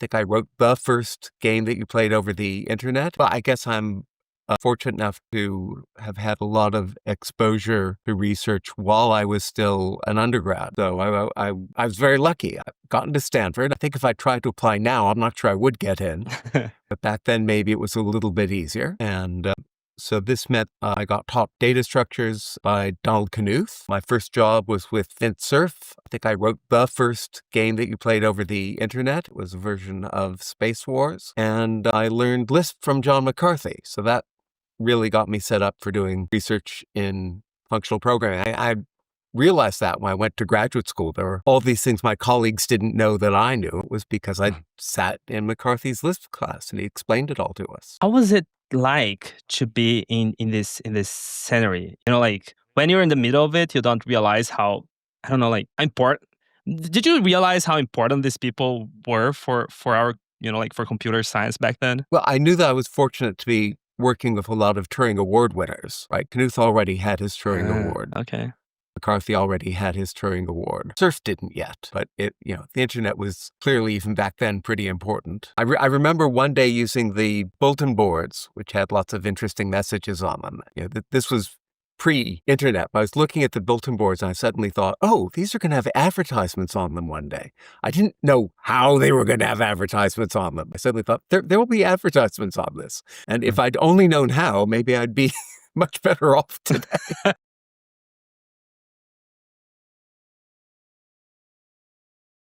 think I wrote the first game that you played over the internet. But I guess I'm fortunate enough to have had a lot of exposure to research while I was still an undergrad. So I was very lucky. I got into Stanford. I think if I tried to apply now, I'm not sure I would get in. But back then, maybe it was a little bit easier. And so this meant I got taught data structures by Donald Knuth. My first job was with Vint Cerf. I think I wrote the first game that you played over the internet. It was a version of Space Wars. And I learned Lisp from John McCarthy. So that really got me set up for doing research in functional programming. I realized that when I went to graduate school, there were all these things my colleagues didn't know that I knew. It was because I sat in McCarthy's Lisp class and he explained it all to us. How was it like to be in this scenery? Like when you're in the middle of it, you don't realize how, I don't know, like important. Did you realize how important these people were for our, like for computer science back then? Well, I knew that I was fortunate to be working with a lot of Turing Award winners, right? Knuth already had his Turing Award. Okay. McCarthy already had his Turing Award. Cerf didn't yet, but the internet was clearly even back then pretty important. I remember one day using the bulletin boards, which had lots of interesting messages on them. This was pre-internet. I was looking at the bulletin boards and I suddenly thought, oh, these are going to have advertisements on them one day. I didn't know how they were going to have advertisements on them. I suddenly thought, there will be advertisements on this. And if I'd only known how, maybe I'd be much better off today.